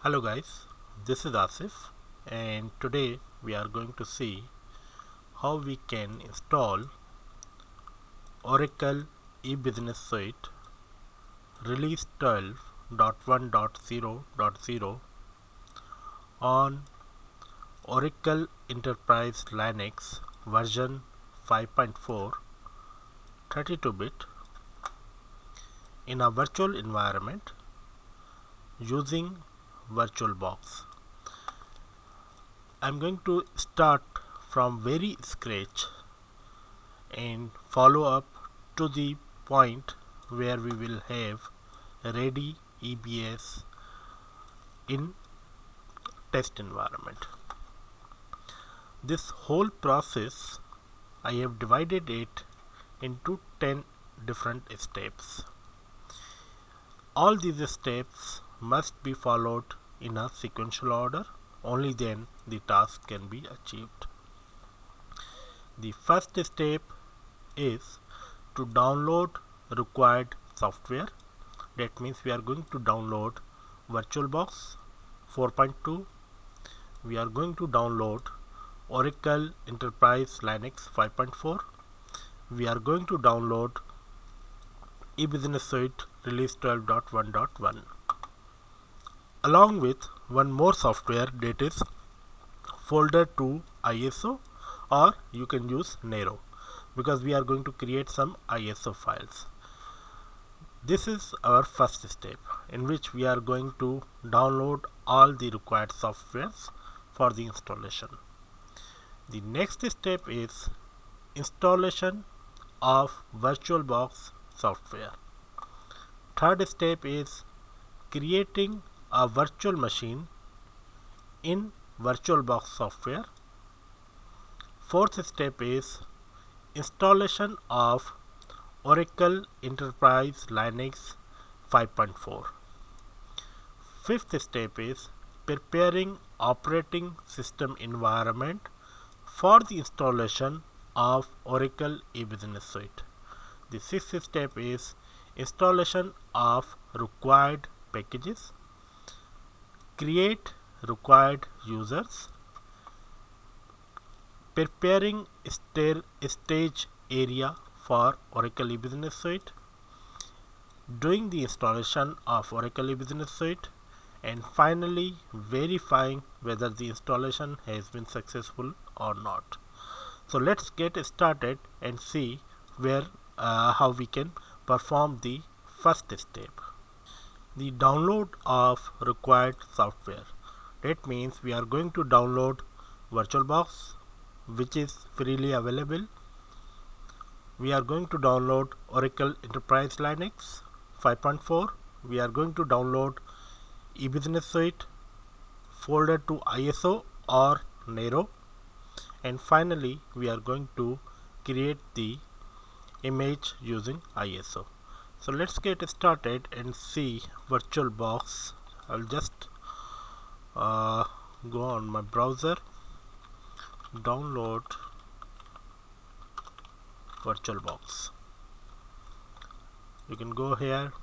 Hello guys, this is Asif and today we are going to see how we can install Oracle eBusiness Suite release 12.1.0.0 on Oracle Enterprise Linux version 5.4 32-bit in a virtual environment using VirtualBox. I'm going to start from very scratch and follow up to the point where we will have ready EBS in test environment. This whole process I have divided it into 10 different steps. All these steps must be followed in a sequential order, only then the task can be achieved. The first step is to download required software. That means we are going to download VirtualBox 4.2. We are going to download Oracle Enterprise Linux 5.4. We are going to download eBusiness Suite release 12.1.1 along with one more software, that is folder to ISO, or you can use Nero, because we are going to create some ISO files. This is our first step, in which we are going to download all the required softwares for the installation. The next step is installation of VirtualBox software. Third step is creating a virtual machine in VirtualBox software. Fourth step is installation of Oracle Enterprise Linux 5.4. Fifth step is preparing operating system environment for the installation of Oracle eBusiness Suite. The sixth step is installation of required packages, create required users, preparing stage area for Oracle eBusiness Suite, doing the installation of Oracle eBusiness Suite, and finally verifying whether the installation has been successful or not. So let's get started and see how we can perform the first step. The download of required software. That means we are going to download VirtualBox, which is freely available. We are going to download Oracle Enterprise Linux 5.4. We are going to download eBusiness Suite, folder to ISO or Nero, and finally we are going to create the image using ISO. So let's get started and see VirtualBox. I'll just go on my browser, download VirtualBox. You can go here,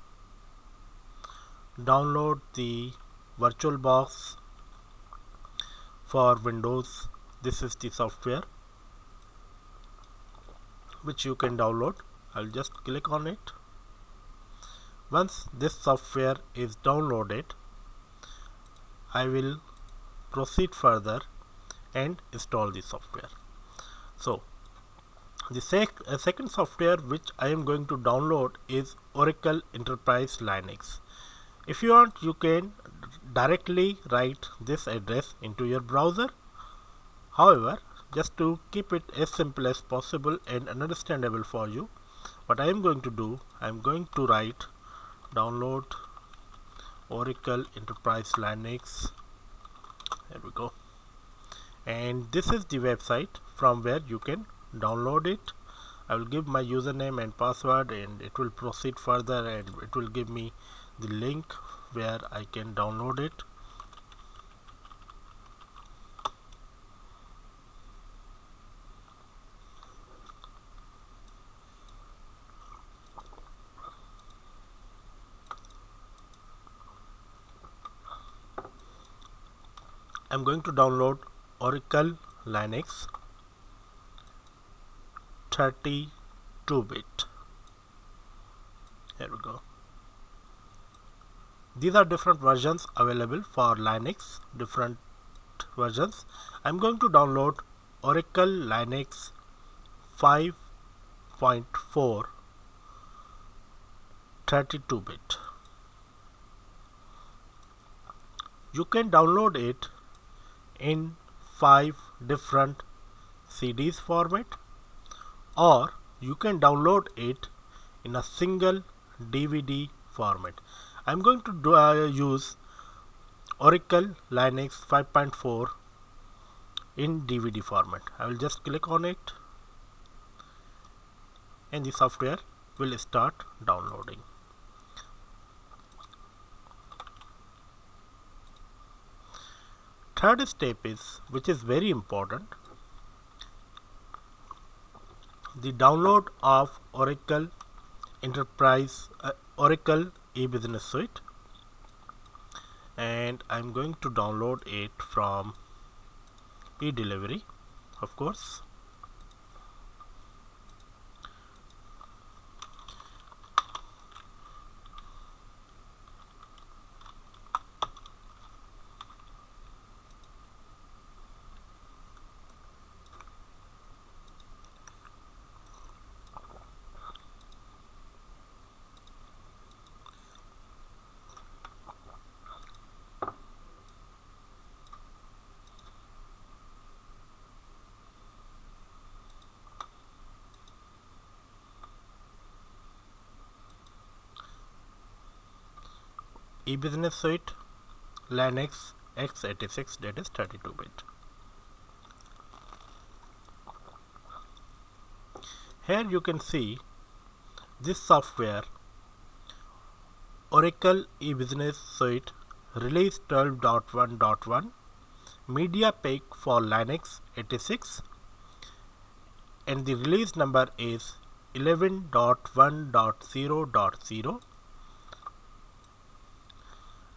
download the VirtualBox for Windows. This is the software which you can download. I'll just click on it. Once this software is downloaded, I will proceed further and install the software. So the second software which I am going to download is Oracle Enterprise Linux. If you want, you can directly write this address into your browser. However, just to keep it as simple as possible and understandable for you, what I am going to do, I am going to write download Oracle Enterprise Linux. There we go. And this is the website from where you can download it. I will give my username and password, and it will proceed further, and it will give me the link where I can download it. I'm going to download Oracle Linux 32-bit. Here we go. These are different versions available for Linux, different versions. I'm going to download Oracle Linux 5.4 32-bit. You can download it in 5 different CDs format, or you can download it in a single DVD format. I'm going to use Oracle Linux 5.4 in DVD format. I will just click on it and the software will start downloading. Third step is, which is very important, the download of Oracle Enterprise Oracle EBusiness Suite, and I'm going to download it from eDelivery, of course. EBusiness Suite Linux x86, that is 32-bit. Here you can see this software, Oracle EBusiness Suite release 12.1.1, media pack for Linux 86, and the release number is 11.1.0.0.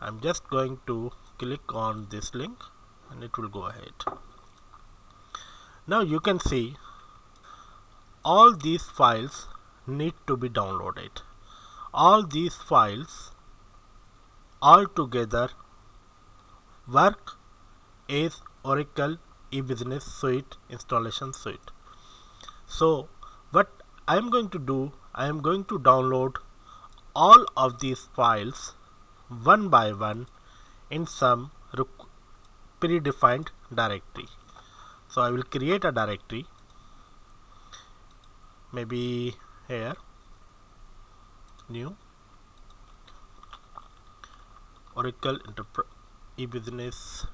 I'm just going to click on this link and it will go ahead. Now you can see all these files need to be downloaded. All these files all together work as Oracle EBusiness Suite installation suite. So what I am going to do, I am going to download all of these files one by one in some predefined directory. So I will create a directory, maybe here, new Oracle EBusiness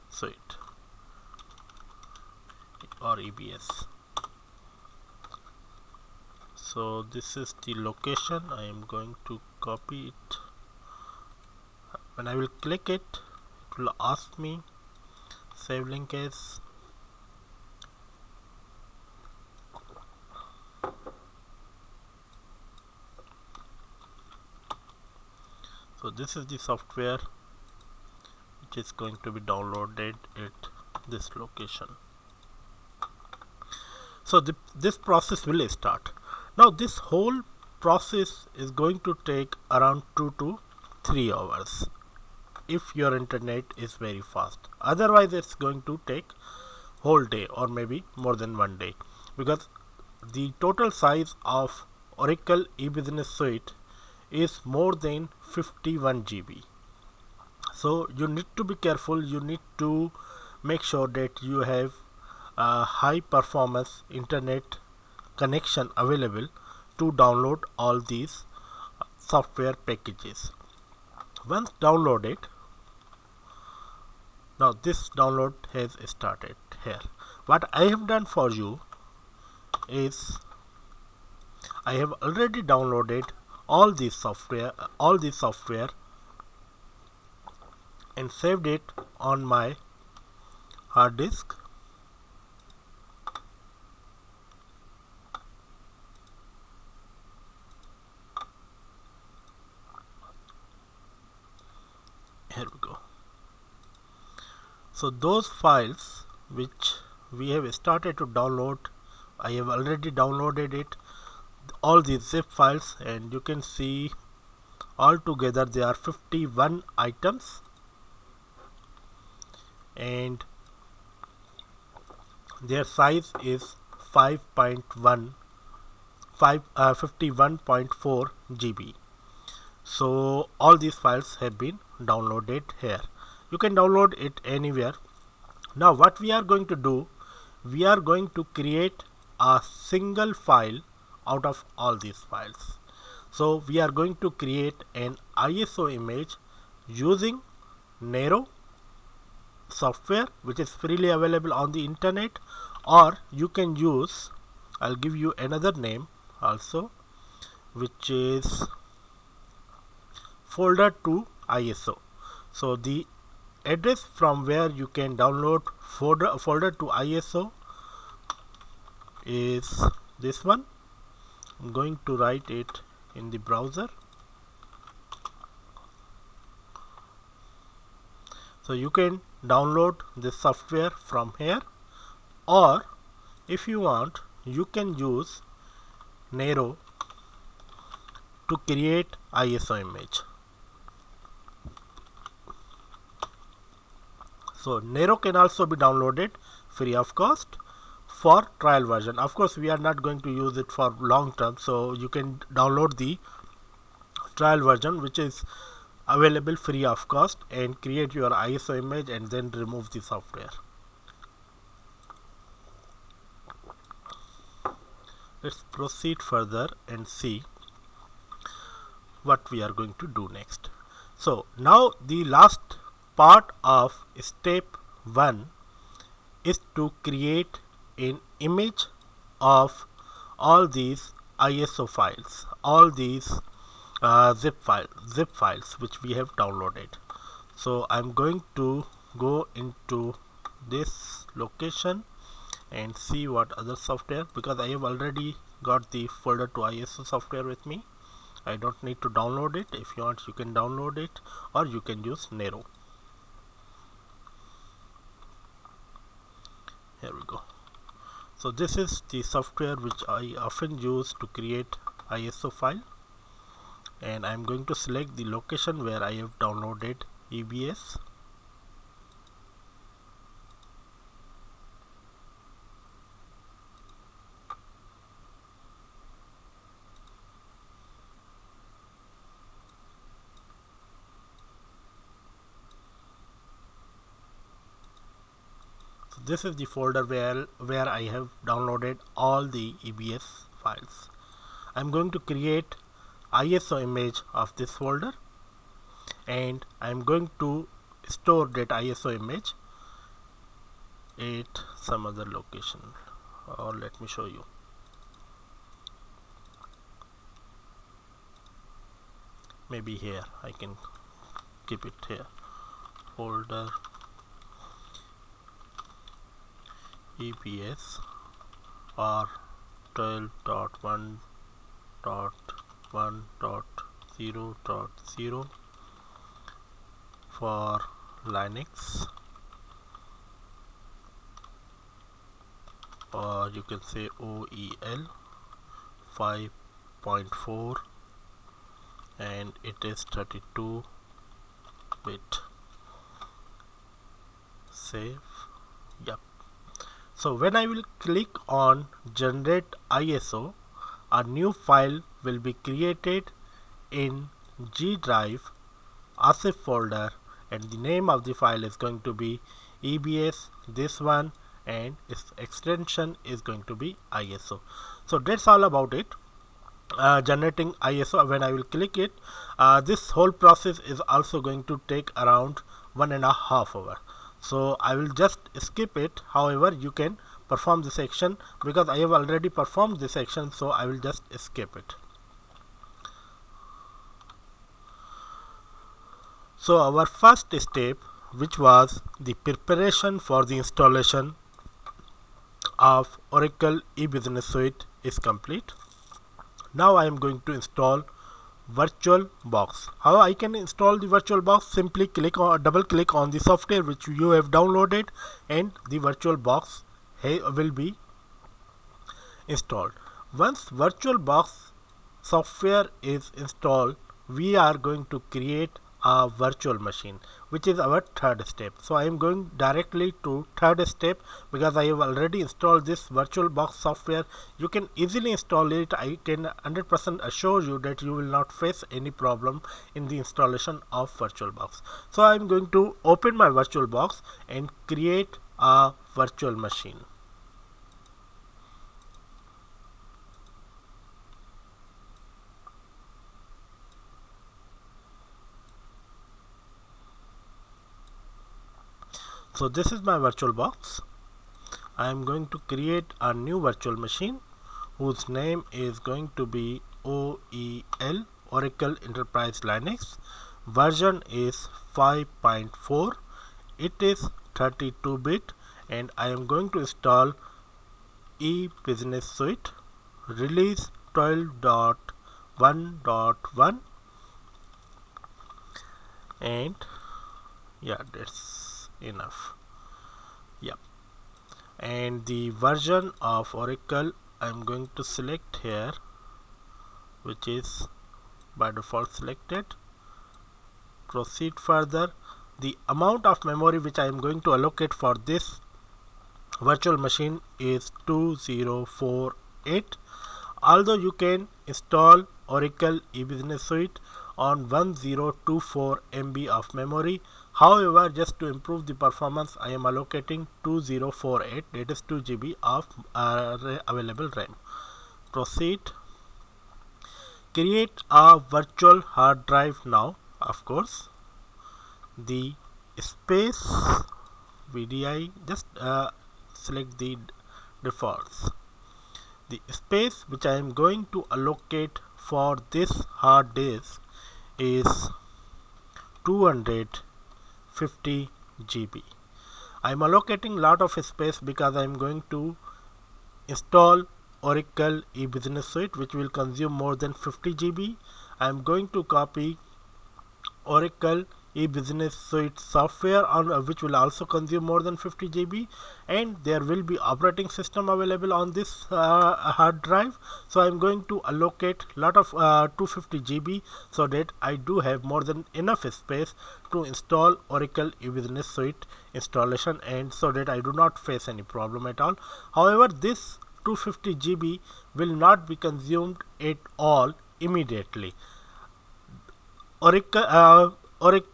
Suite or EBS. So this is the location. I am going to copy it. When I will click it, it will ask me save link as. So this is the software which is going to be downloaded at this location. So this process will start. Now this whole process is going to take around 2 to 3 hours if your internet is very fast. Otherwise it's going to take whole day or maybe more than one day, because the total size of Oracle EBusiness Suite is more than 51 GB. So you need to be careful. You need to make sure that you have a high performance internet connection available to download all these software packages. Once downloaded, now this download has started here. What I have done for you is I have already downloaded all this software and saved it on my hard disk. Here we So those files which we have started to download, I have already downloaded it, all these zip files, and you can see altogether there are 51 items, and their size is 5.1 51.4 GB. So all these files have been downloaded here. You can download it anywhere. Now what we are going to do, we are going to create a single file out of all these files. So we are going to create an ISO image using Nero software, which is freely available on the internet, or you can use, I'll give you another name also, which is folder to ISO. So the address from where you can download folder to ISO is this one. I'm going to write it in the browser. So you can download this software from here, or if you want, you can use Nero to create ISO image. So Nero can also be downloaded free of cost for trial version. Of course, we are not going to use it for long term, so you can download the trial version, which is available free of cost, and create your ISO image and then remove the software. Let's proceed further and see what we are going to do next. So now the last part of step 1 is to create an image of all these ISO files, all these zip files which we have downloaded. So I'm going to go into this location and see what other software, because I have already got the folder to ISO software with me. I don't need to download it. If you want, you can download it, or you can use Nero. Here we go. So this is the software which I often use to create ISO file, and I'm going to select the location where I have downloaded EBS. So this is the folder where I have downloaded all the EBS files. I'm going to create ISO image of this folder, and I'm going to store that ISO image at some other location, or let me show you. Maybe here I can keep it here. Folder EBS or 12.1.1.0.0 for Linux, or you can say OEL 5.4, and it is 32 bit. Save. Yep. So when I will click on generate ISO, a new file will be created in G drive ASIF folder, and the name of the file is going to be EBS, this one, and its extension is going to be ISO. So that's all about it. Generating ISO. When I will click it, this whole process is also going to take around 1.5 hours. So I will just skip it. However, you can perform this action, because I have already performed this action, so I will just skip it. So our first step, which was the preparation for the installation of Oracle EBusiness Suite, is complete. Now I am going to install VirtualBox. How I can install the VirtualBox? Simply double click on the software which you have downloaded, and the VirtualBox will be installed. Once VirtualBox software is installed, we are going to create a virtual machine, which is our third step. So I am going directly to third step because I have already installed this VirtualBox software. You can easily install it. I can 100% assure you that you will not face any problem in the installation of VirtualBox. So I am going to open my VirtualBox and create a virtual machine. So this is my VirtualBox. I am going to create a new virtual machine whose name is going to be OEL, Oracle Enterprise Linux. Version is 5.4. It is 32-bit, and I am going to install EBusiness Suite release 12.1.1, and yeah, that's enough. Yeah, and the version of Oracle I'm going to select here, which is by default selected. Proceed further. The amount of memory which I am going to allocate for this virtual machine is 2048. Although you can install Oracle eBusiness Suite on 1024 MB of memory, however, just to improve the performance, I am allocating 2048, that is 2 GB of available RAM. Proceed. Create a virtual hard drive now. Of course, the space VDI, just select the defaults. The space which I am going to allocate for this hard disk is 250 GB. I am allocating lot of space because I am going to install Oracle eBusiness Suite, which will consume more than 50 GB. I am going to copy Oracle eBusiness Suite software on which will also consume more than 50 GB, and there will be operating system available on this hard drive. So I am going to allocate lot of 250 GB so that I do have more than enough space to install Oracle eBusiness Suite installation, and so that I do not face any problem at all. However, this 250 GB will not be consumed at all immediately. Oracle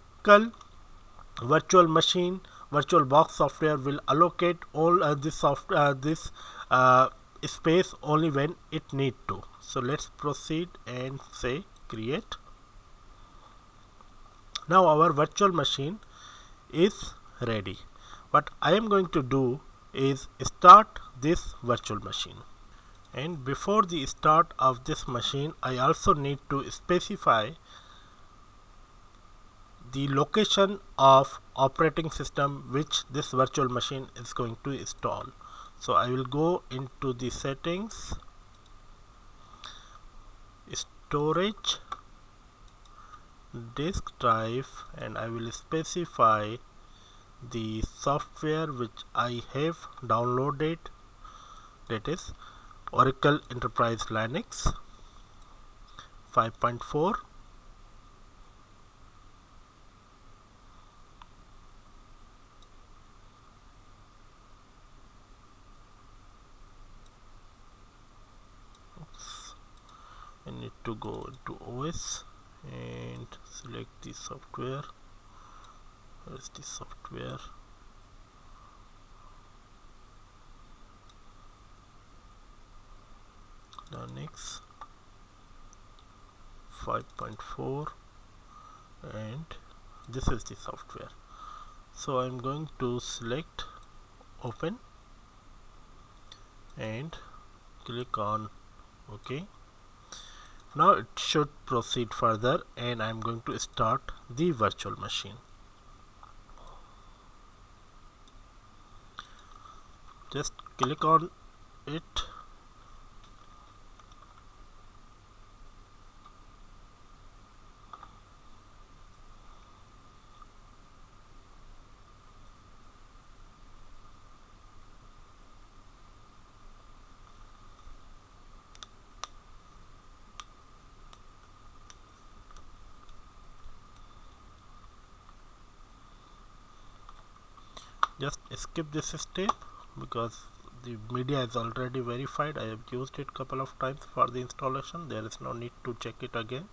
virtual machine VirtualBox software will allocate all this space only when it need to. So let's proceed and say create. Now our virtual machine is ready. What I am going to do is start this virtual machine. And before the start of this machine, I also need to specify the location of operating system which this virtual machine is going to install. So I will go into the settings, storage, disk drive, and I will specify the software which I have downloaded, that is Oracle Enterprise Linux 5.4. I need to go into OS and select the software. Where is the software? Linux 5.4, and this is the software. So I'm going to select open and click on OK. Now it should proceed further, and I'm going to start the virtual machine. Just click on it. just skip this step because the media is already verified. I have used it couple of times for the installation. There is no need to check it again.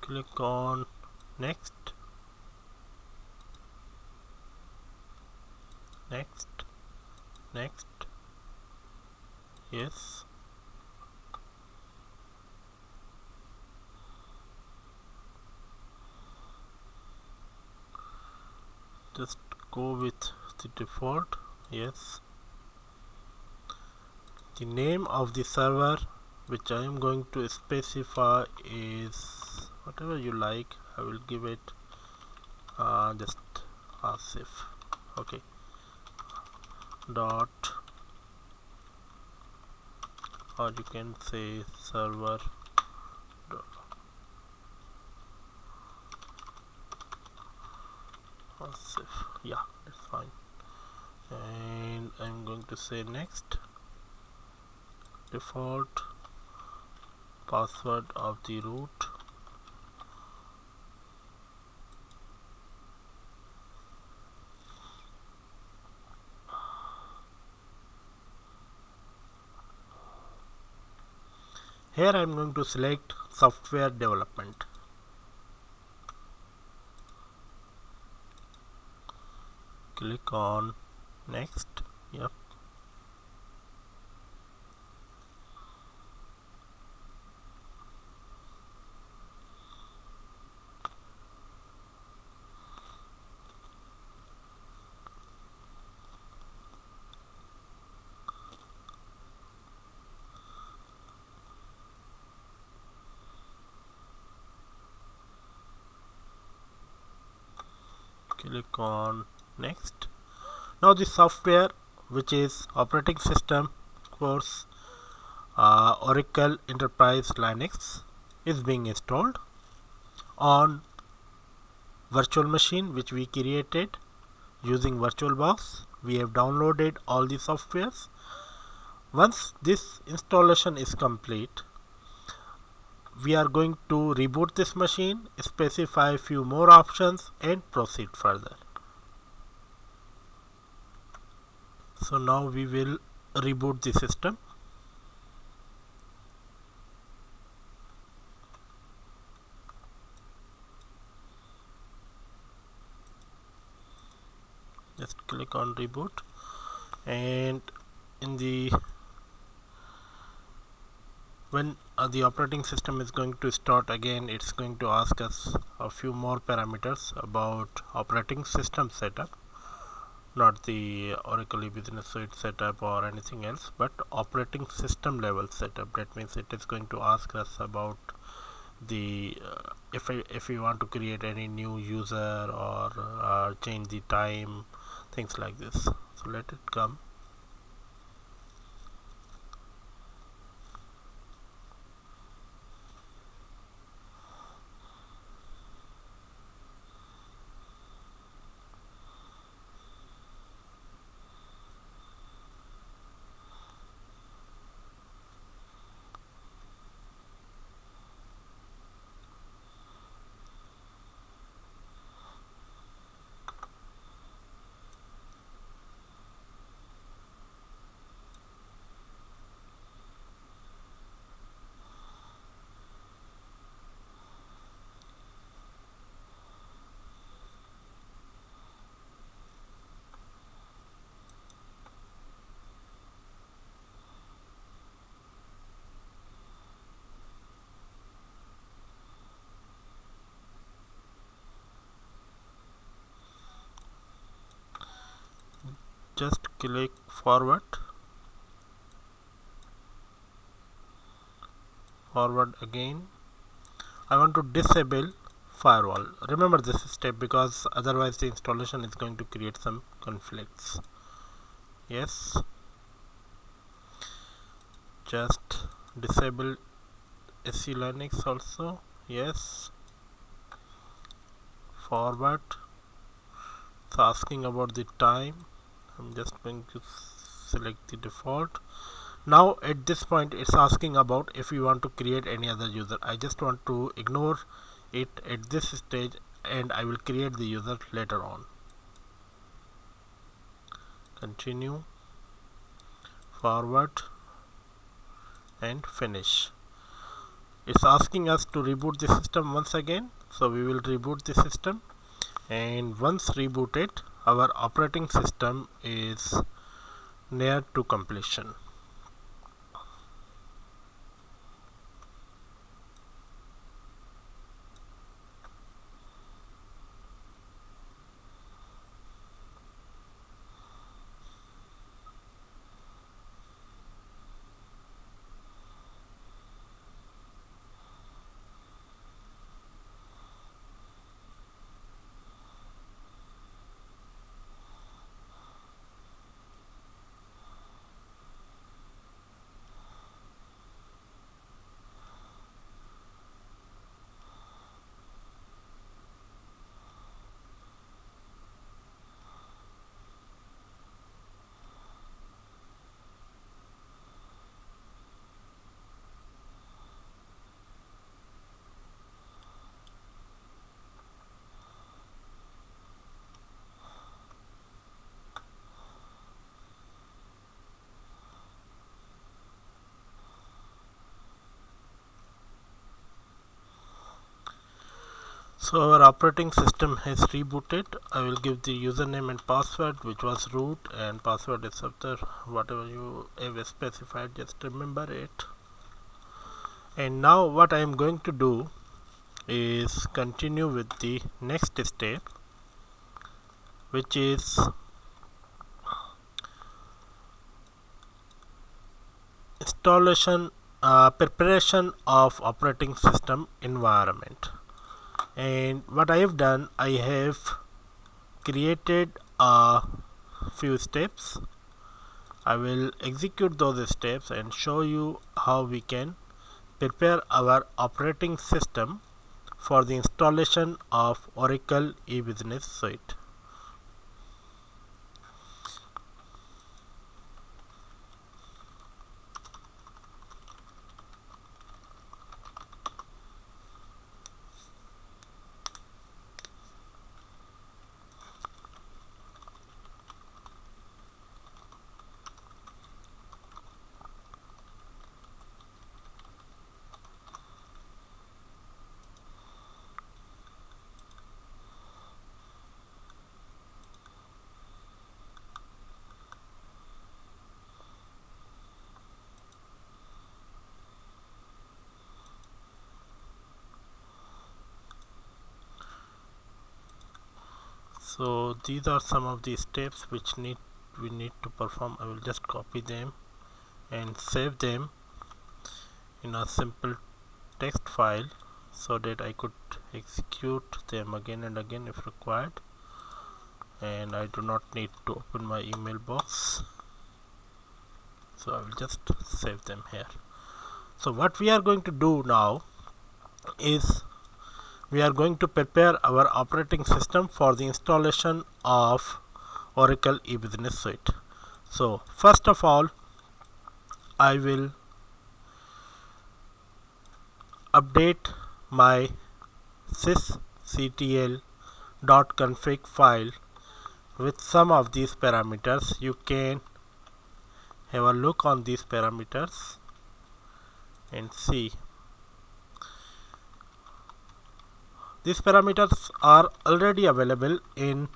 Click on next, next, next, yes. Just go with the default, yes. The name of the server which I am going to specify is whatever you like. I will give it just asif, okay, dot, or you can say server dot asif, yeah, that's fine. And I'm going to say next, default password of the root. Here I am going to select software development. Click on next, yep. Click on next. Now the software, which is operating system course Oracle Enterprise Linux, is being installed on virtual machine which we created using VirtualBox. We have downloaded all the softwares. Once this installation is complete, we are going to reboot this machine, specify a few more options and proceed further. So now we will reboot the system. Just click on reboot, and in the when the operating system is going to start again, it's going to ask us a few more parameters about operating system setup, not the Oracle EBusiness suite setup or anything else, but operating system level setup. That means it is going to ask us about the if we want to create any new user or change the time, things like this. So let it come. just click forward again. I want to disable firewall. Remember this step because otherwise the installation is going to create some conflicts. Yes, just disable SC Linux also. Yes, forward. It's asking about the time. I'm just going to select the default. Now at this point it's asking about if you want to create any other user. I just want to ignore it at this stage and I will create the user later on. Continue, forward and finish. It's asking us to reboot the system once again, so we will reboot the system, and once rebooted our operating system is near to completion. So our operating system has rebooted. I will give the username and password, which was root, and password is after whatever you have specified, just remember it. And now what I am going to do is continue with the next step, which is installation preparation of operating system environment. And what I have done, I have created a few steps. I will execute those steps and show you how we can prepare our operating system for the installation of Oracle EBusiness suite. So these are some of the steps which we need to perform. I will just copy them and save them in a simple text file so that I could execute them again and again if required, and I do not need to open my email box, so I will just save them here. So what we are going to do now is we are going to prepare our operating system for the installation of Oracle EBusiness suite. So first of all, I will update my sysctl.config file with some of these parameters. You can have a look on these parameters and see. These parameters are already available in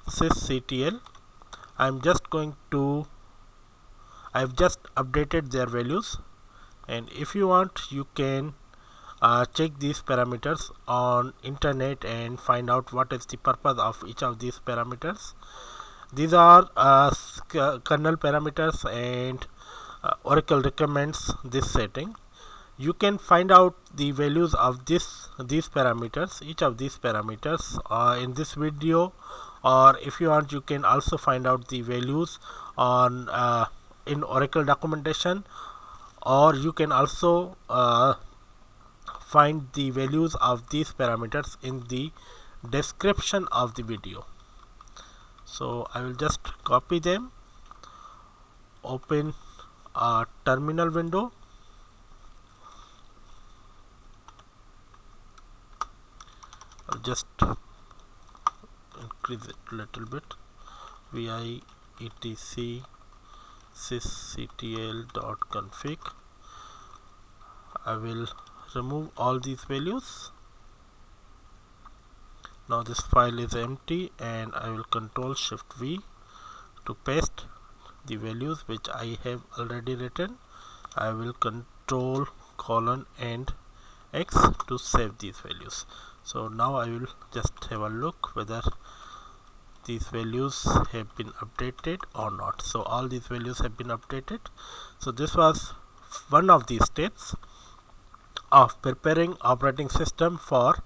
sysctl. I've just updated their values, and if you want, you can check these parameters on internet and find out what is the purpose of each of these parameters. These are kernel parameters, and Oracle recommends this setting. You can find out the values of these parameters, each of these parameters, in this video, or if you want you can also find out the values on in Oracle documentation, or you can also find the values of these parameters in the description of the video. So I will just copy them, open a terminal window, I'll just increase it a little bit, vi etc sysctl.config. I will remove all these values. Now this file is empty, and I will Control Shift V to paste the values which I have already written. I will Control colon and X to save these values. So now I will just have a look whether these values have been updated or not. So all these values have been updated. So this was one of the steps of preparing operating system for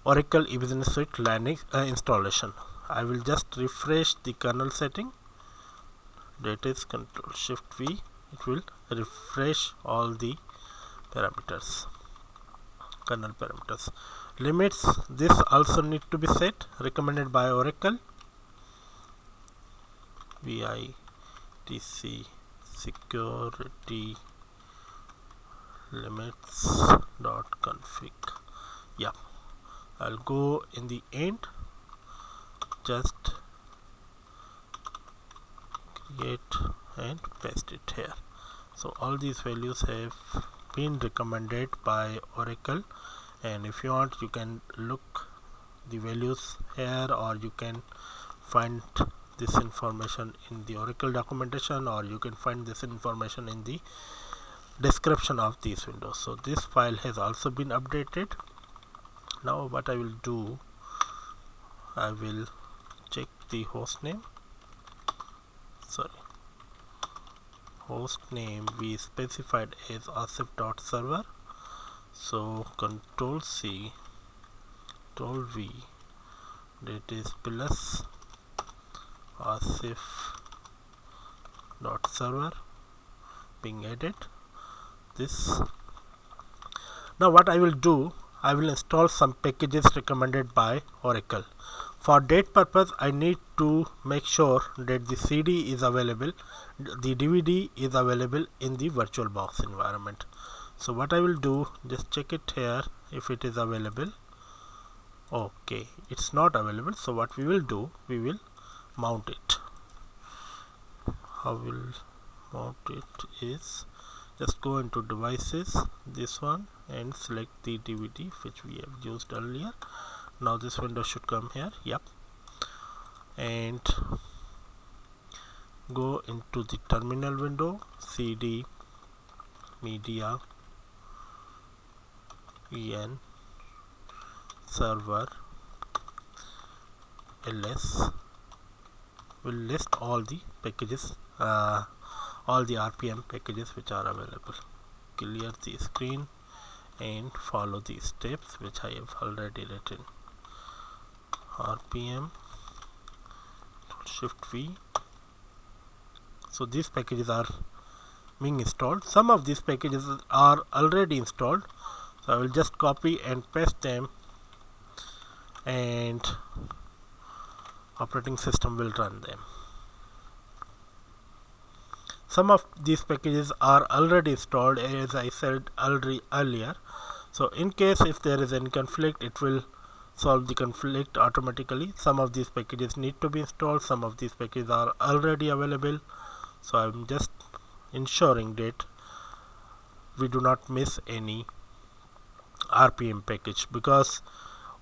Oracle EBusiness Suite Linux installation. I will just refresh the kernel setting. That is Control Shift V. It will refresh all the parameters, kernel parameters. Limits, this also need to be set, recommended by Oracle. VITC security limits.config. Yeah, I'll go in the end, just create and paste it here. So all these values have been recommended by Oracle, and if you want you can look the values here, or you can find this information in the Oracle documentation, or you can find this information in the description of these windows. So this file has also been updated. Now what I will do, I will check the host name. Host name we specified as asif.server. So Control C, Control V, that is plus asif.server being added. This. Now what I will do, I will install some packages recommended by Oracle. For that purpose I need to make sure that the CD is available, the DVD is available in the VirtualBox environment. So what I will do, just check it here if it is available. Okay, it's not available. So what we will do, we will mount it. How will mount it is, just go into devices, this one, and select the DVD which we have used earlier. Now this window should come here. Yep, and go into the terminal window, cd media en server ls, will list all the packages, all the RPM packages which are available. Clear the screen and follow these steps which I have already written. RPM, Shift V. So these packages are being installed. Some of these packages are already installed, so I will just copy and paste them, and operating system will run them. Some of these packages are already installed, as I said earlier. So in case if there is any conflict, it will solve the conflict automatically. Some of these packages need to be installed, some of these packages are already available. So I'm just ensuring that we do not miss any RPM package, because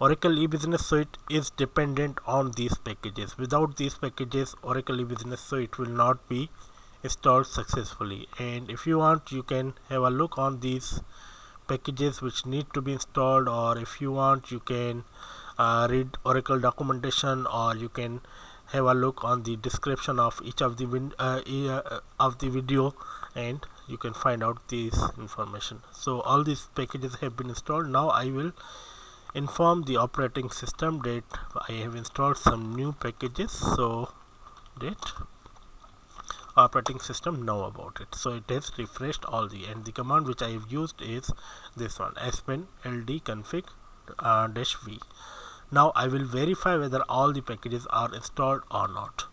Oracle EBusiness Suite is dependent on these packages. Without these packages, Oracle EBusiness Suite will not be installed successfully. And if you want, you can have a look on these packages which need to be installed, or if you want, you can read Oracle documentation, or you can have a look on the description of each of the video, and you can find out this information. So all these packages have been installed. Now I will inform the operating system that I have installed some new packages, so that operating system know about it. So it has refreshed all the, and the command which I have used is this one, span ld config -v. Now I will verify whether all the packages are installed or not,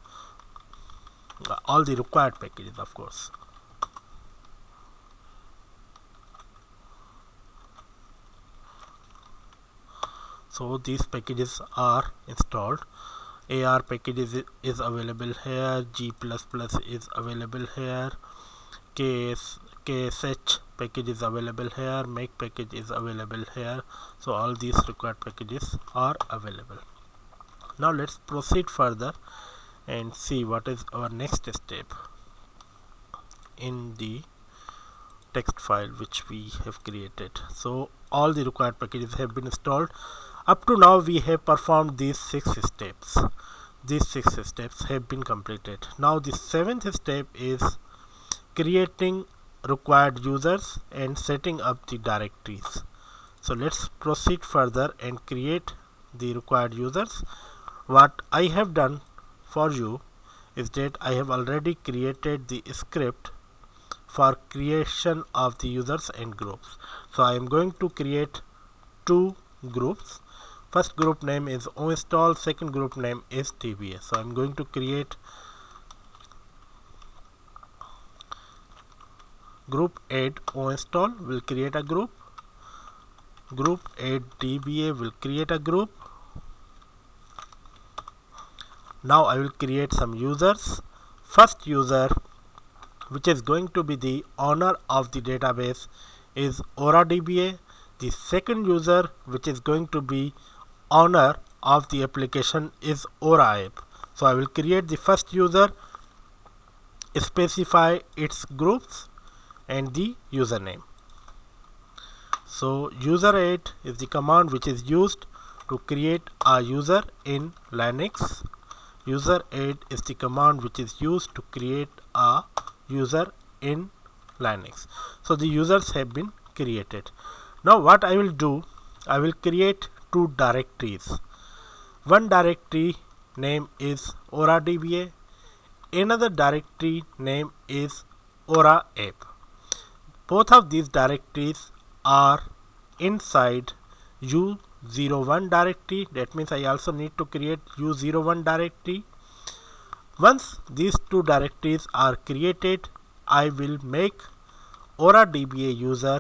all the required packages, of course. So these packages are installed. AR package is available here, G++ is available here, KSH package is available here, make package is available here. So all these required packages are available. Now let's proceed further and see what is our next step in the text file which we have created. So all the required packages have been installed. Up to now we have performed these 6 steps. These 6 steps have been completed. Now the 7th step is creating required users and setting up the directories. So let's proceed further and create the required users. What I have done for you is that I have already created the script for creation of the users and groups. So I am going to create 2 groups. First group name is oinstall, second group name is tba. So I'm going to create group add oinstall will create a group add tba will create a group. Now I will create some users. First user, which is going to be the owner of the database, is OraDBA. The second user, which is going to be owner of the application, is Ora app. So I will create the first user, specify its groups and the username. So user add is the command which is used to create a user in Linux. User add is the command which is used to create a user in Linux. So the users have been created. Now what I will do, I will create 2 directories. One directory name is OraDBA, another directory name is Ora app. Both of these directories are inside U01 directory. That means I also need to create U01 directory. Once these 2 directories are created, I will make OraDBA user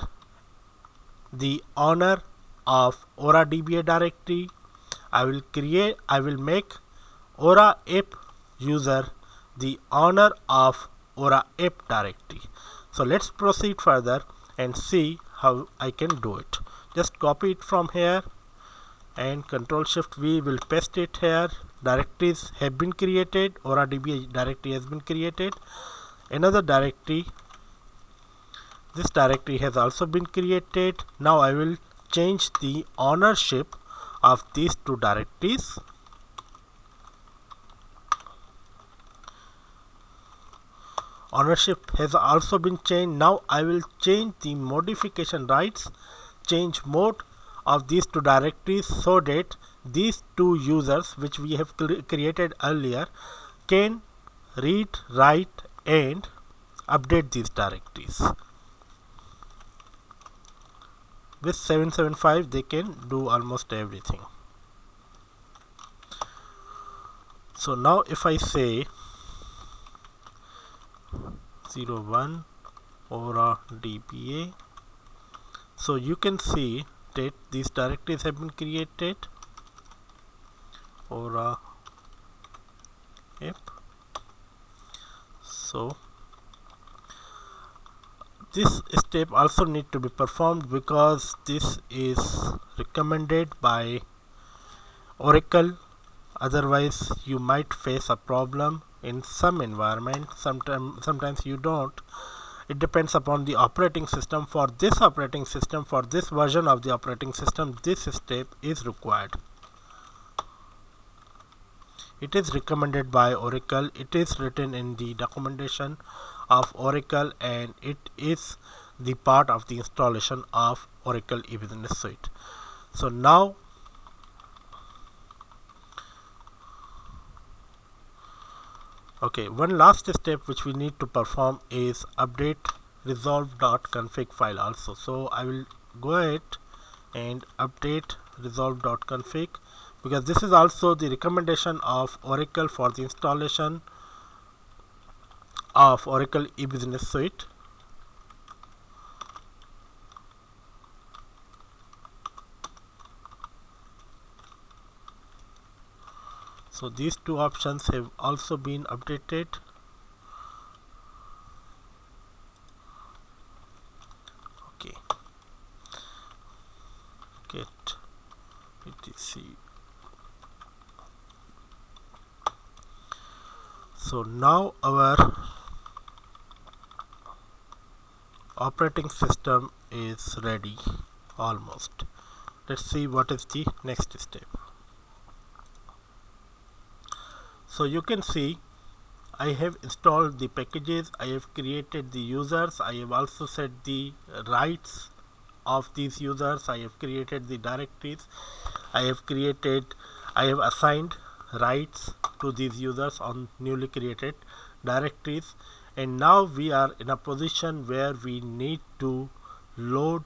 the owner of OraDBA directory. I will make Ora app user the owner of Ora app directory. So let's proceed further and see how I can do it. Just copy it from here and Ctrl+Shift+V will paste it here. Directories have been created. OraDBA directory has been created. Another directory, this directory has also been created. Now I will change the ownership of these 2 directories. Ownership has also been changed. Now I will change the modification rights, change mode of these 2 directories, so that these 2 users which we have created earlier can read, write and update these directories. With 775 they can do almost everything. So now if I say 01 OraDBA, so you can see that these directories have been created. Ora app. So this step also need to be performed because this is recommended by Oracle. Otherwise you might face a problem in some environment. Sometimes you don't. It depends upon the operating system. For this operating system, for this version of the operating system, this step is required. It is recommended by Oracle. It is written in the documentation of Oracle, and it is the part of the installation of Oracle eBusiness Suite. So now one last step which we need to perform is update resolve.config file also. So I will go ahead and update resolve.config, because this is also the recommendation of Oracle for the installation of Oracle eBusiness Suite. So these two options have also been updated. Okay, get etc. So now our operating system is ready almost. Let's see what is the next step. So you can see I have installed the packages, I have created the users, I have also set the rights of these users, I have created the directories, I have assigned rights to these users on newly created directories, and now we are in a position where we need to load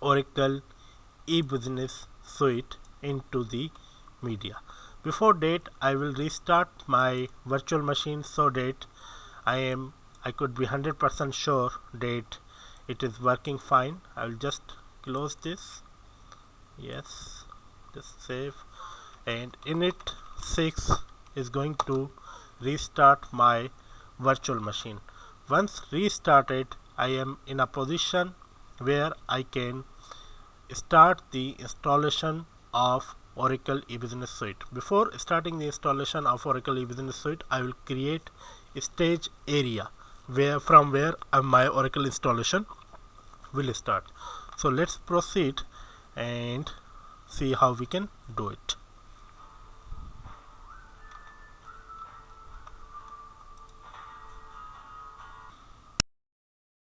Oracle eBusiness Suite into the media. Before that, I will restart my virtual machine so that I could be 100% sure that it is working fine. I will just close this. Yes, just save, and init 6 is going to restart my virtual machine. Once restarted, I am in a position where I can start the installation of Oracle eBusiness Suite. Before starting the installation of Oracle eBusiness Suite, I will create a stage area from where my Oracle installation will start. So let's proceed and see how we can do it.